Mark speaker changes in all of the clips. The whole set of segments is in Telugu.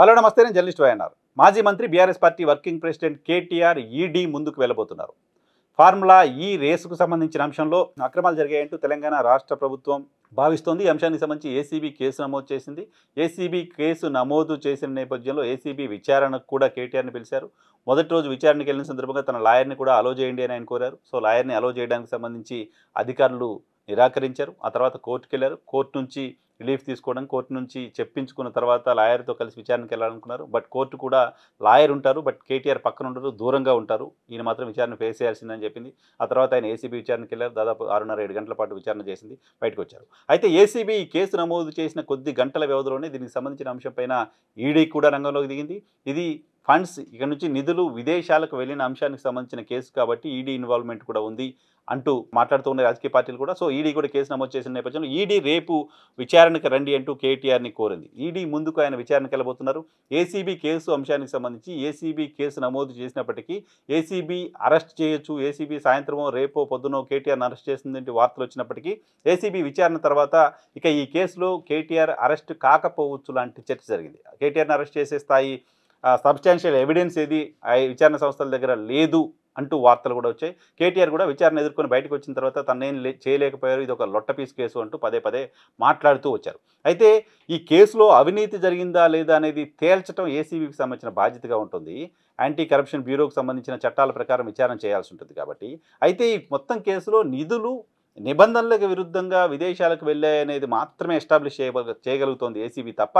Speaker 1: హలో నమస్తే, నేను జర్నలిస్ట్ వైఎన్ఆర్. మాజీ మంత్రి BRS party working president KTR ED ముందుకు వెళ్ళబోతున్నారు. ఫార్ములా ఈ రేసుకు సంబంధించిన అంశంలో అక్రమాలు జరిగాయంటూ తెలంగాణ రాష్ట్ర ప్రభుత్వం భావిస్తోంది. ఈ అంశానికి సంబంధించి ఏసీబీ కేసు నమోదు చేసింది. ఏసీబీ కేసు నమోదు చేసిన నేపథ్యంలో ఏసీబీ విచారణకు కూడా కేటీఆర్ని పిలిచారు. మొదటి రోజు విచారణకు వెళ్ళిన సందర్భంగా తన లాయర్ని కూడా అలో చేయండి అని ఆయన కోరారు. సో లాయర్ని అలో చేయడానికి సంబంధించి అధికారులు నిరాకరించారు. ఆ తర్వాత కోర్టుకు వెళ్ళారు. కోర్టు నుంచి రిలీఫ్ తీసుకోవడం, కోర్టు నుంచి చెప్పించుకున్న తర్వాత లాయర్తో కలిసి విచారణకు వెళ్ళాలనుకున్నారు. బట్ కోర్టు కూడా లాయర్ ఉంటారు, బట్ కేటీఆర్ పక్కన ఉండరు, దూరంగా ఉంటారు, ఈయన మాత్రం విచారణ ఫేస్ చేయాల్సిందని చెప్పింది. ఆ తర్వాత ఆయన ఏసీబీ విచారణకు వెళ్ళారు. దాదాపు 6:30-7 గంటల పాటు విచారణ చేసింది, బయటకు వచ్చారు. అయితే ఏసీబీ కేసు నమోదు చేసిన కొద్ది గంటల వ్యవధిలోనే దీనికి సంబంధించిన అంశంపైన ఈడీ కూడా రంగంలోకి దిగింది. ఇది ఫండ్స్ ఇక్కడ నుంచి నిధులు విదేశాలకు వెళ్ళిన అంశానికి సంబంధించిన కేసు కాబట్టి ఈడీ ఇన్వాల్వ్మెంట్ కూడా ఉంది అంటూ మాట్లాడుతూ ఉన్న రాజకీయ పార్టీలు కూడా. సో ఈడీ కూడా కేసు నమోదు చేసిన నేపథ్యంలో ఈడీ రేపు విచారణకు రండి అంటూ కేటీఆర్ని కోరింది. ఈడీ ముందుకు ఆయన విచారణకు వెళ్ళబోతున్నారు. ఏసీబీ కేసు అంశానికి సంబంధించి ఏసీబీ కేసు నమోదు చేసినప్పటికీ ఏసీబీ అరెస్ట్ చేయొచ్చు, ఏసీబీ సాయంత్రమో రేపో పొద్దునో కేటీఆర్ని అరెస్ట్ చేస్తుందంటే వార్తలు వచ్చినప్పటికీ ఏసీబీ విచారణ తర్వాత ఇక ఈ కేసులో కేటీఆర్ అరెస్ట్ కాకపోవచ్చు లాంటి చర్చ జరిగింది. కేటీఆర్ని అరెస్ట్ చేసే స్థాయి సబ్స్టాన్షియల్ ఎవిడెన్స్ ఏది విచారణ సంస్థల దగ్గర లేదు అంటూ వార్తలు కూడా వచ్చాయి. కేటీఆర్ కూడా విచారణ ఎదుర్కొని బయటకు వచ్చిన తర్వాత తనేం చేయలేకపోయారు, ఇది ఒక లొట్టపీస్ కేసు అంటూ పదే పదే మాట్లాడుతూ వచ్చారు. అయితే ఈ కేసులో అవినీతి జరిగిందా లేదా అనేది తేల్చడం ఏసీబీకి సంబంధించిన బాధ్యతగా ఉంటుంది. యాంటీ కరప్షన్ బ్యూరోకి సంబంధించిన చట్టాల ప్రకారం విచారణ చేయాల్సి ఉంటుంది కాబట్టి. అయితే ఈ మొత్తం కేసులో నిధులు నిబంధనలకు విరుద్ధంగా విదేశాలకు వెళ్ళాయనేది మాత్రమే ఎస్టాబ్లిష్ చేయగలుగుతోంది ఏసీబీ తప్ప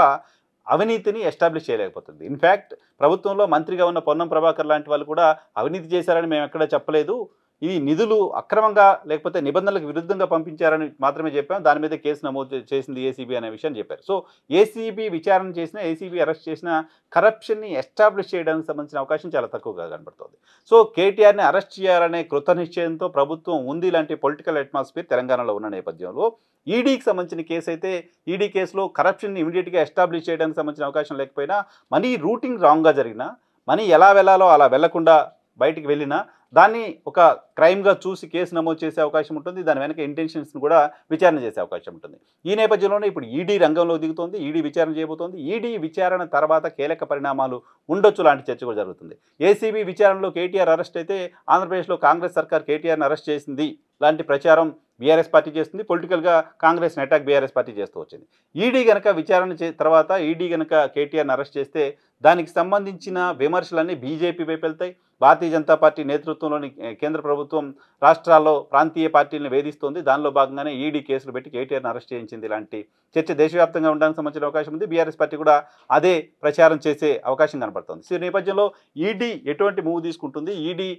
Speaker 1: అవినీతిని ఎస్టాబ్లిష్ చేయలేకపోతుంది. ఇన్ఫ్యాక్ట్ ప్రభుత్వంలో మంత్రిగా ఉన్న పొన్నం ప్రభాకర్ లాంటి వాళ్ళు కూడా అవినీతి చేశారని మేము ఎక్కడా చెప్పలేదు, ఈ నిధులు అక్రమంగా లేకపోతే నిబంధనలకు విరుద్ధంగా పంపించారని మాత్రమే చెప్పాం, దాని మీద కేసు నమోదు చేసింది ఏసీబీ అనే విషయం చెప్పారు. సో ఏసీబీ విచారణ చేసిన, ఏసీబీ అరెస్ట్ చేసిన కరప్షన్ని ఎస్టాబ్లిష్ చేయడానికి సంబంధించిన అవకాశం చాలా తక్కువగా కనబడుతుంది. సో కేటీఆర్ని అరెస్ట్ చేయాలనే కృత నిశ్చయంతో ప్రభుత్వం ఉంది. ఇలాంటి పొలిటికల్ అట్మాస్ఫియర్ తెలంగాణలో ఉన్న నేపథ్యంలో ఈడీకి సంబంధించిన కేసు అయితే ఈడీ కేసులో కరప్షన్ని ఇమీడియట్గా ఎస్టాబ్లిష్ చేయడానికి సంబంధించిన అవకాశం లేకపోయినా, మనీ రూటింగ్ రాంగ్గా జరిగినా, మనీ ఎలా వెళ్ళాలో అలా వెళ్లకుండా బయటికి వెళ్ళినా దాన్ని ఒక క్రైమ్గా చూసి కేసు నమోదు చేసే అవకాశం ఉంటుంది. దాని వెనక ఇంటెన్షన్స్ని కూడా విచారణ చేసే అవకాశం ఉంటుంది. ఈ నేపథ్యంలోనే ఇప్పుడు ఈడీ రంగంలో దిగుతోంది, ఈడీ విచారణ చేయబోతోంది. ఈడీ విచారణ తర్వాత కీలక పరిణామాలు ఉండొచ్చు లాంటి చర్చ కూడా జరుగుతుంది. ఏసీబీ విచారణలో కేటీఆర్ అరెస్ట్ అయితే ఆంధ్రప్రదేశ్లో కాంగ్రెస్ సర్కార్ కేటీఆర్ని అరెస్ట్ చేసింది లాంటి ప్రచారం బీఆర్ఎస్ పార్టీ చేస్తుంది. పొలిటికల్గా కాంగ్రెస్ని అటాక్ బీఆర్ఎస్ పార్టీ చేస్తూ వచ్చింది. ఈడీ గనక విచారణ తర్వాత ఈడీ గనక కేటీఆర్ని అరెస్ట్ చేస్తే దానికి సంబంధించిన విమర్శలన్నీ బీజేపీ వైపు వెళ్తాయి. భారతీయ జనతా పార్టీ నేతృత్వంలోని కేంద్ర ప్రభుత్వం రాష్ట్రాల్లో ప్రాంతీయ పార్టీలను వేధిస్తోంది. దానిలో భాగంగానే ఈడీ కేసులు పెట్టి కేటీఆర్ని అరెస్ట్ చేయించింది. ఇలాంటి చర్చ దేశవ్యాప్తంగా ఉండడానికి సంబంధించిన అవకాశం ఉంది. బీఆర్ఎస్ పార్టీ కూడా అదే ప్రచారం చేసే అవకాశం కనబడుతుంది. సో ఈ నేపథ్యంలో ఈడీ ఎటువంటి మూవ్ తీసుకుంటుంది, ఈడీ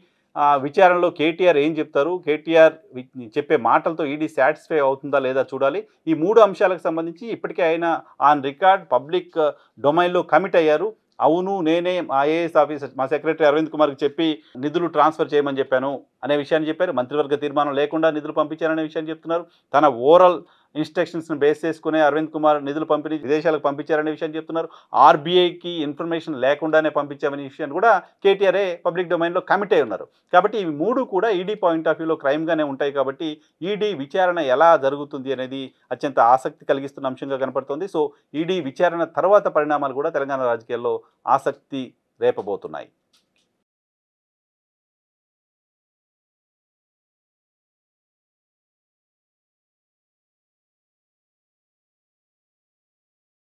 Speaker 1: విచారణలో కేటీఆర్ ఏం చెప్తారు, కేటీఆర్ చెప్పే మాటలతో ఈడీ సాటిస్ఫై అవుతుందా లేదా చూడాలి. ఈ 3 అంశాలకు సంబంధించి ఇప్పటికే ఆయన ఆన్ రికార్డ్ పబ్లిక్ డొమైన్లో కమిట్ అయ్యారు. అవును, నేనే మా ఐఏఎస్ ఆఫీసర్ మా సెక్రటరీ అరవింద్ కుమార్కి చెప్పి నిధులు ట్రాన్స్ఫర్ చేయమని చెప్పాను అనే విషయాన్ని చెప్పారు. మంత్రివర్గ తీర్మానం లేకుండా నిధులు పంపించారనే విషయాన్ని చెప్తున్నారు. తన ఓవరాల్ ఇన్స్ట్రక్షన్స్ని బేస్ చేసుకునే అరవింద్ కుమార్ నిధులు పంపిణీ విదేశాలకు పంపించారనే విషయాన్ని చెప్తున్నారు. ఆర్బీఐకి ఇన్ఫర్మేషన్ లేకుండానే పంపించామనే విషయాన్ని కూడా కేటీఆర్ఏ పబ్లిక్ డొమైన్లో కమిట్ అయి ఉన్నారు. కాబట్టి ఇవి 3 కూడా ఈడీ పాయింట్ ఆఫ్ వ్యూలో క్రైమ్గానే ఉంటాయి. కాబట్టి ఈడీ విచారణ ఎలా జరుగుతుంది అనేది అత్యంత ఆసక్తి కలిగిస్తున్న అంశంగా కనపడుతుంది. సో ఈడీ విచారణ తర్వాత పరిణామాలు కూడా తెలంగాణ రాజకీయాల్లో ఆసక్తి రేపబోతున్నాయి.